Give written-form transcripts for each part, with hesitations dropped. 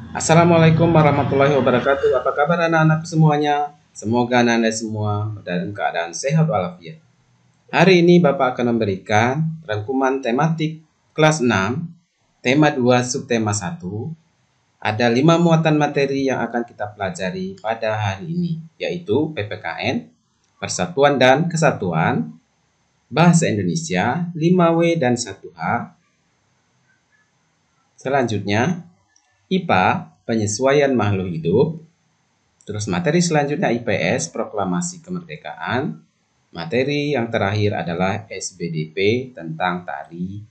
Assalamualaikum warahmatullahi wabarakatuh. Apa kabar anak-anak semuanya? Semoga anak-anak semua dalam keadaan sehat walafiat. Hari ini Bapak akan memberikan rangkuman tematik kelas 6, tema 2, subtema 1. Ada 5 muatan materi yang akan kita pelajari pada hari ini, yaitu PPKN, Persatuan dan Kesatuan, Bahasa Indonesia, 5W dan 1H. Selanjutnya, IPA, penyesuaian makhluk hidup. Terus materi selanjutnya IPS, proklamasi kemerdekaan. Materi yang terakhir adalah SBDP tentang tari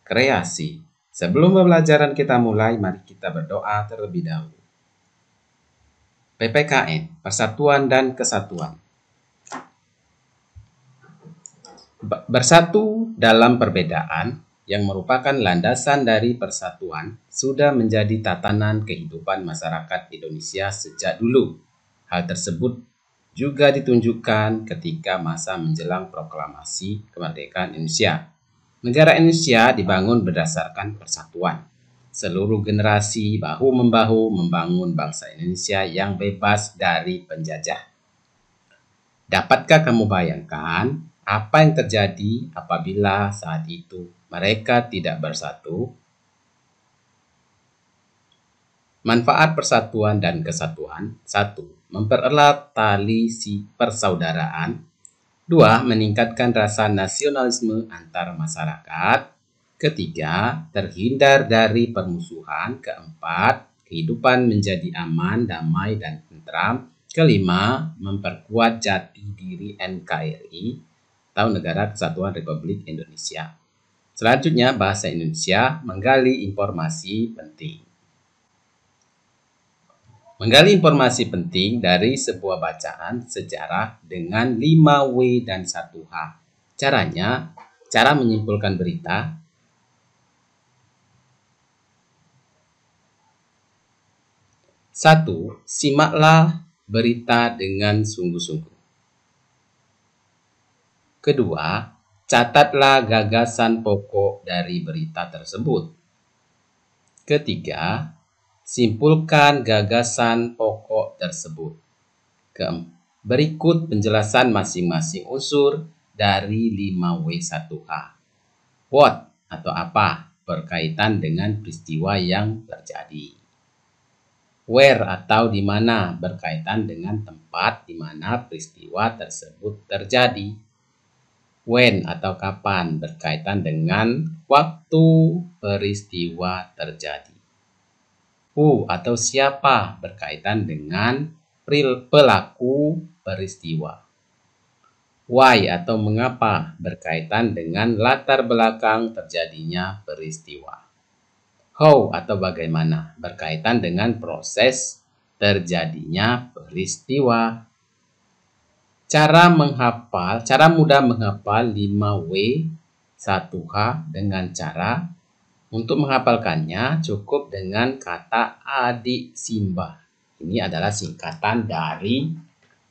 kreasi. Sebelum pembelajaran kita mulai, mari kita berdoa terlebih dahulu. PPKN, Persatuan dan Kesatuan. Bersatu dalam perbedaan yang merupakan landasan dari persatuan sudah menjadi tatanan kehidupan masyarakat Indonesia sejak dulu. Hal tersebut juga ditunjukkan ketika masa menjelang proklamasi kemerdekaan Indonesia. Negara Indonesia dibangun berdasarkan persatuan. Seluruh generasi bahu-membahu membangun bangsa Indonesia yang bebas dari penjajah. Dapatkah kamu bayangkan apa yang terjadi apabila saat itu mereka tidak bersatu? Manfaat persatuan dan kesatuan. 1. Mempererat tali persaudaraan. 2. Meningkatkan rasa nasionalisme antar masyarakat. Ketiga, terhindar dari permusuhan. Keempat, kehidupan menjadi aman, damai, dan tentram. Kelima, memperkuat jati diri NKRI atau Negara Kesatuan Republik Indonesia. Selanjutnya, bahasa Indonesia menggali informasi penting. Menggali informasi penting dari sebuah bacaan sejarah dengan 5W dan 1H. Caranya, cara menyimpulkan berita. 1. Simaklah berita dengan sungguh-sungguh. Kedua, catatlah gagasan pokok dari berita tersebut. Ketiga, simpulkan gagasan pokok tersebut. Berikut penjelasan masing-masing unsur dari 5W1H. What atau apa berkaitan dengan peristiwa yang terjadi. Where atau di mana berkaitan dengan tempat di mana peristiwa tersebut terjadi. When atau kapan berkaitan dengan waktu peristiwa terjadi. Who atau siapa berkaitan dengan pelaku peristiwa. Why atau mengapa berkaitan dengan latar belakang terjadinya peristiwa. How atau bagaimana berkaitan dengan proses terjadinya peristiwa. Cara mudah menghafal 5W 1H dengan cara untuk menghafalkannya cukup dengan kata adik Simba. Ini adalah singkatan dari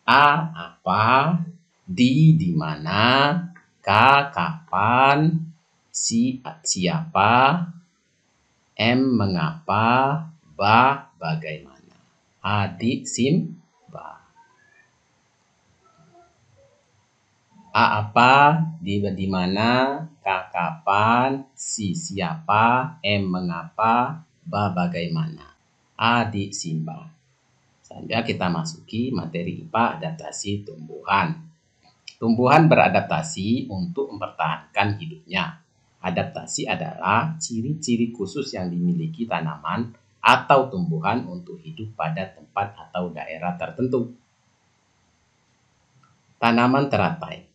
A apa, di mana, K kapan, siapa, M mengapa, ba bagaimana. Adik Simba. A apa, di mana, K kapan, siapa, M mengapa, ba bagaimana. Adik Simba. Selanjutnya kita masuki materi IPA adaptasi tumbuhan. Tumbuhan beradaptasi untuk mempertahankan hidupnya. Adaptasi adalah ciri-ciri khusus yang dimiliki tanaman atau tumbuhan untuk hidup pada tempat atau daerah tertentu. Tanaman teratai.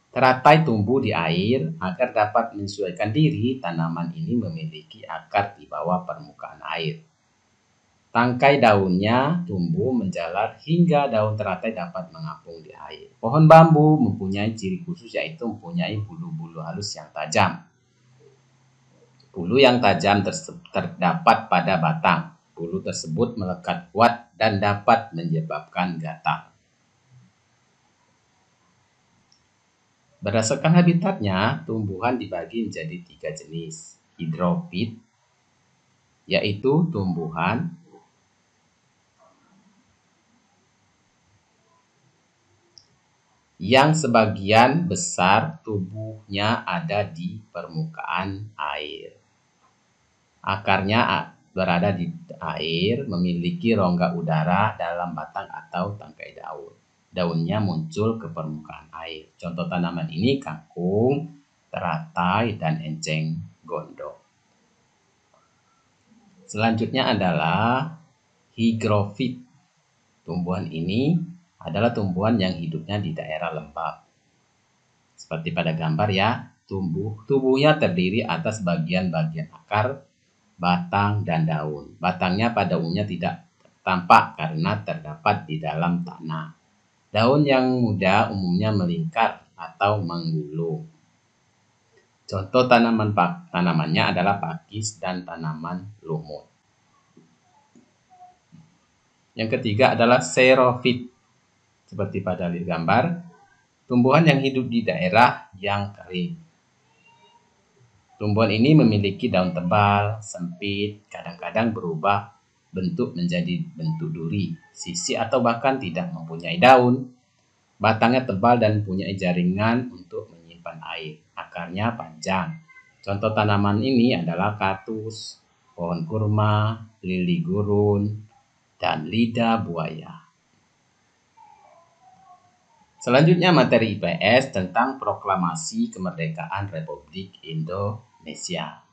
Teratai tumbuh di air. Agar dapat menyesuaikan diri, tanaman ini memiliki akar di bawah permukaan air. Tangkai daunnya tumbuh menjalar hingga daun teratai dapat mengapung di air. Pohon bambu mempunyai ciri khusus yaitu mempunyai bulu-bulu halus yang tajam. Bulu yang tajam terdapat pada batang. Bulu tersebut melekat kuat dan dapat menyebabkan gatal. Berdasarkan habitatnya, tumbuhan dibagi menjadi 3 jenis. Hidrofit, yaitu tumbuhan yang sebagian besar tubuhnya ada di permukaan air. Akarnya berada di air, memiliki rongga udara dalam batang atau tangkai daun. Daunnya muncul ke permukaan air. Contoh tanaman ini kangkung, teratai, dan enceng gondok. Selanjutnya adalah hygrofit. Tumbuhan ini adalah tumbuhan yang hidupnya di daerah lembab. Seperti pada gambar ya, tubuhnya terdiri atas bagian-bagian akar, batang, dan daun. Batangnya pada umumnya tidak tampak karena terdapat di dalam tanah. Daun yang muda umumnya melingkar atau menggulung. Contoh tanamannya adalah pakis dan tanaman lumut. Yang ketiga adalah xerophyt. Seperti pada gambar, tumbuhan yang hidup di daerah yang kering. Tumbuhan ini memiliki daun tebal, sempit, kadang-kadang berubah bentuk menjadi bentuk duri, sisi atau bahkan tidak mempunyai daun. Batangnya tebal dan punya jaringan untuk menyimpan air. Akarnya panjang. Contoh tanaman ini adalah kaktus, pohon kurma, lili gurun, dan lidah buaya. Selanjutnya materi IPS tentang Proklamasi Kemerdekaan Republik Indonesia.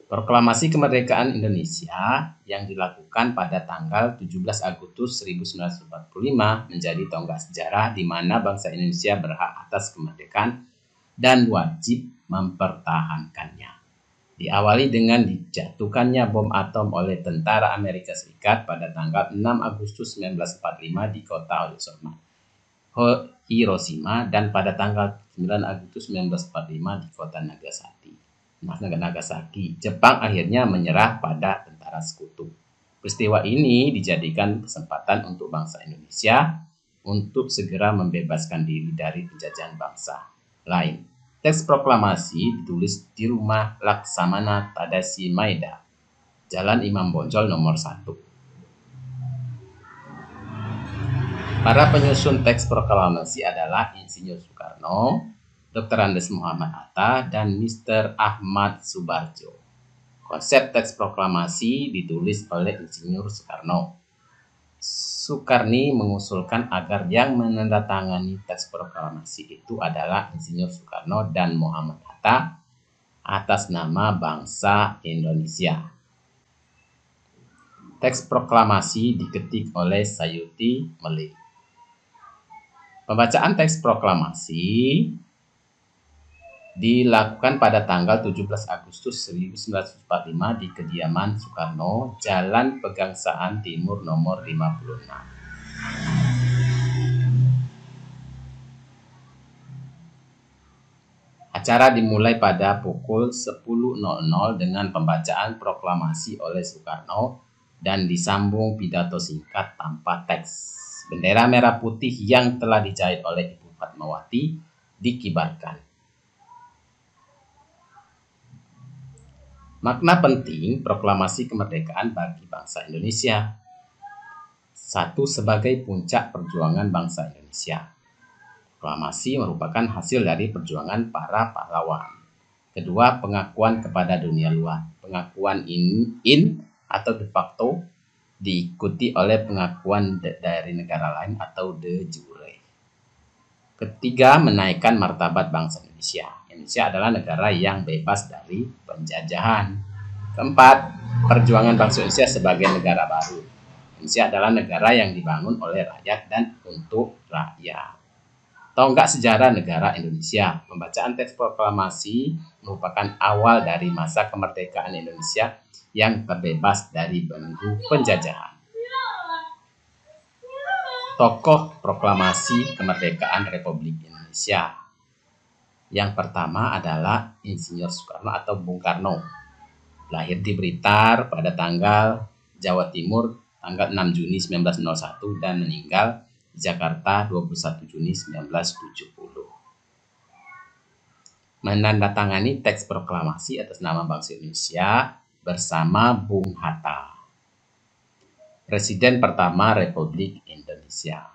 Proklamasi Kemerdekaan Indonesia yang dilakukan pada tanggal 17 Agustus 1945 menjadi tonggak sejarah di mana bangsa Indonesia berhak atas kemerdekaan dan wajib mempertahankannya. Diawali dengan dijatuhkannya bom atom oleh tentara Amerika Serikat pada tanggal 6 Agustus 1945 di kota Hiroshima dan pada tanggal 9 Agustus 1945 di kota Nagasaki. Jepang akhirnya menyerah pada tentara sekutu. Peristiwa ini dijadikan kesempatan untuk bangsa Indonesia untuk segera membebaskan diri dari penjajahan bangsa lain. Teks proklamasi ditulis di rumah Laksamana Tadashi Maeda, Jalan Imam Bonjol nomor 1. Para penyusun teks proklamasi adalah Insinyur Soekarno, Dr. Andes Muhammad Hatta, dan Mr. Ahmad Subarjo. Konsep teks proklamasi ditulis oleh Insinyur Soekarno. Soekarni mengusulkan agar yang menandatangani teks proklamasi itu adalah Insinyur Soekarno dan Muhammad Hatta atas nama bangsa Indonesia. Teks proklamasi diketik oleh Sayuti Melik. Pembacaan teks proklamasi dilakukan pada tanggal 17 Agustus 1945 di kediaman Soekarno, Jalan Pegangsaan Timur nomor 56. Acara dimulai pada pukul 10.00 dengan pembacaan proklamasi oleh Soekarno dan disambung pidato singkat tanpa teks. Bendera merah putih yang telah dijahit oleh Ibu Fatmawati dikibarkan. Makna penting proklamasi kemerdekaan bagi bangsa Indonesia. 1. Sebagai puncak perjuangan bangsa Indonesia. Proklamasi merupakan hasil dari perjuangan para pahlawan. Kedua, pengakuan kepada dunia luar. Pengakuan in atau de facto diikuti oleh pengakuan dari negara lain atau de jure. Ketiga, menaikkan martabat bangsa Indonesia. Indonesia adalah negara yang bebas dari penjajahan. Keempat, perjuangan bangsa Indonesia sebagai negara baru. Indonesia adalah negara yang dibangun oleh rakyat dan untuk rakyat. Tonggak sejarah negara Indonesia. Pembacaan teks proklamasi merupakan awal dari masa kemerdekaan Indonesia yang terbebas dari belenggu penjajahan. Tokoh proklamasi kemerdekaan Republik Indonesia. Yang pertama adalah Insinyur Soekarno atau Bung Karno. Lahir di Blitar pada tanggal Jawa Timur tanggal 6 Juni 1901 dan meninggal di Jakarta 21 Juni 1970. Menandatangani teks proklamasi atas nama bangsa Indonesia bersama Bung Hatta, Presiden pertama Republik Indonesia.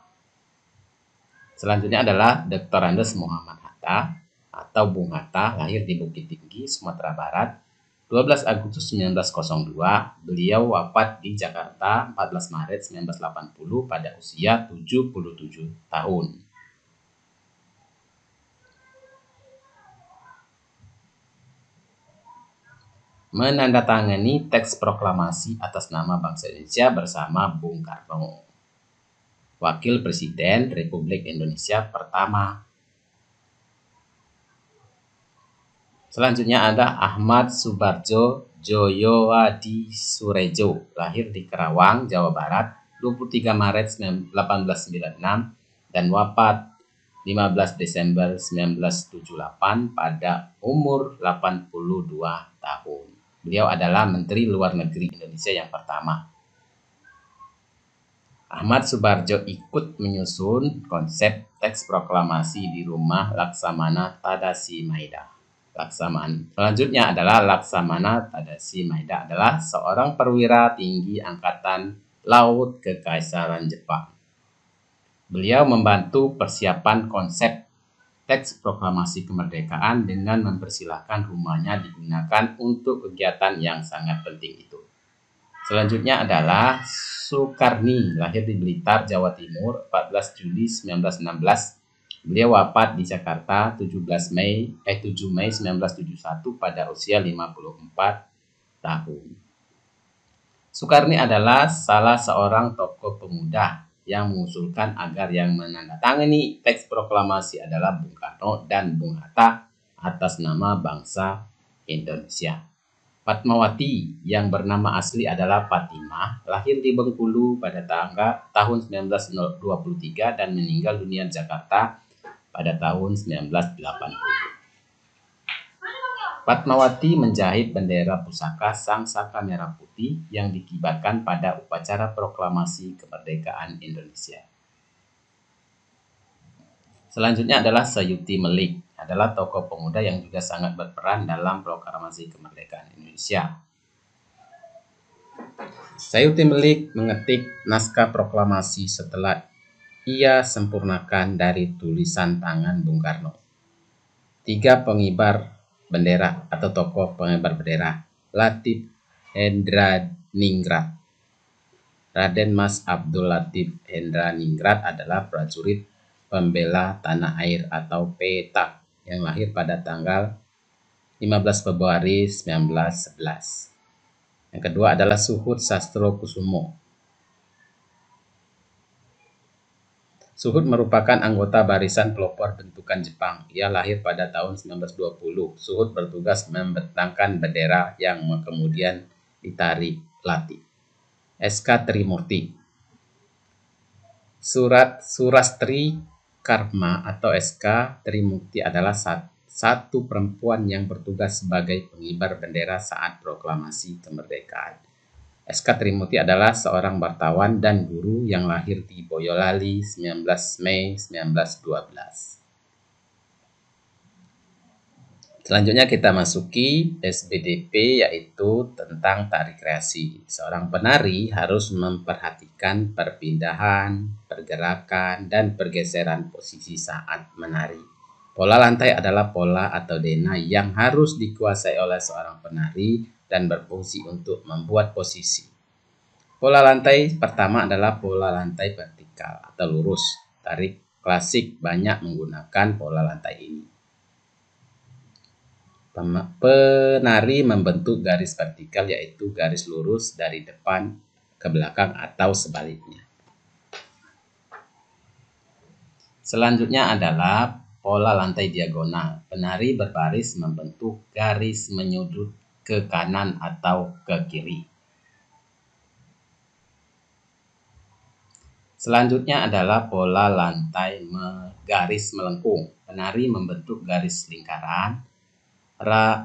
Selanjutnya adalah Dr. Andes Muhammad Hatta atau Bung Hatta, lahir di Bukit Tinggi, Sumatera Barat, 12 Agustus 1902. Beliau wafat di Jakarta 14 Maret 1980 pada usia 77 tahun. Menandatangani teks proklamasi atas nama bangsa Indonesia bersama Bung Karno, Wakil Presiden Republik Indonesia pertama. Selanjutnya ada Ahmad Subardjo Djoyowadi Surejo, lahir di Kerawang, Jawa Barat, 23 Maret 1896 dan wafat 15 Desember 1978 pada umur 82 tahun. Beliau adalah Menteri Luar Negeri Indonesia yang pertama. Ahmad Subardjo ikut menyusun konsep teks proklamasi di rumah Laksamana Tadasi Maeda. Selanjutnya adalah Laksamana Tadasi Maeda adalah seorang perwira tinggi Angkatan Laut Kekaisaran Jepang. Beliau membantu persiapan konsep teks proklamasi kemerdekaan dengan mempersilahkan rumahnya digunakan untuk kegiatan yang sangat penting itu. Selanjutnya adalah Sukarni, lahir di Blitar, Jawa Timur, 14 Juli 1916. Beliau wafat di Jakarta 7 Mei 1971 pada usia 54 tahun. Sukarni adalah salah seorang tokoh pemuda yang mengusulkan agar yang menandatangani teks proklamasi adalah Bung Karno dan Bung Hatta atas nama bangsa Indonesia. Fatmawati yang bernama asli adalah Fatimah, lahir di Bengkulu pada tahun 1923 dan meninggal dunia Jakarta pada tahun 1980. Fatmawati menjahit bendera pusaka Sang Saka Merah Putih yang dikibarkan pada upacara proklamasi kemerdekaan Indonesia. Selanjutnya adalah Sayuti Melik, adalah tokoh pemuda yang juga sangat berperan dalam proklamasi kemerdekaan Indonesia. Sayuti Melik mengetik naskah proklamasi setelah ia sempurnakan dari tulisan tangan Bung Karno. 3 pengibar bendera atau tokoh pengibar bendera: Latif Hendraningrat. Raden Mas Abdul Latif Hendraningrat adalah prajurit pembela tanah air atau PTA yang lahir pada tanggal 15 Februari 1911. Yang kedua adalah Suhut Sastro Kusumo. Suhut merupakan anggota barisan pelopor bentukan Jepang. Ia lahir pada tahun 1920. Suhut bertugas membentangkan bendera yang kemudian ditarik Latif. SK Trimurti. Surastri Karma atau SK Trimurti adalah satu perempuan yang bertugas sebagai pengibar bendera saat proklamasi kemerdekaan. SK Trimurti adalah seorang wartawan dan guru yang lahir di Boyolali 19 Mei 1912. Selanjutnya kita masuki SBDP, yaitu tentang tari kreasi. Seorang penari harus memperhatikan perpindahan, pergerakan, dan pergeseran posisi saat menari. Pola lantai adalah pola atau dena yang harus dikuasai oleh seorang penari dan berfungsi untuk membuat posisi. Pola lantai pertama adalah pola lantai vertikal atau lurus. Tari klasik banyak menggunakan pola lantai ini. Penari membentuk garis vertikal, yaitu garis lurus dari depan ke belakang atau sebaliknya. Selanjutnya adalah pola lantai diagonal. Penari berbaris membentuk garis menyudut ke kanan atau ke kiri. Selanjutnya adalah pola lantai garis melengkung. Penari membentuk garis lingkaran.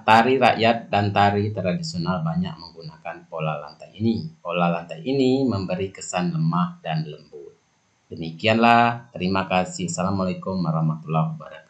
Tari rakyat dan tari tradisional banyak menggunakan pola lantai ini. Pola lantai ini memberi kesan lemah dan lembut. Demikianlah, terima kasih. Assalamualaikum warahmatullahi wabarakatuh.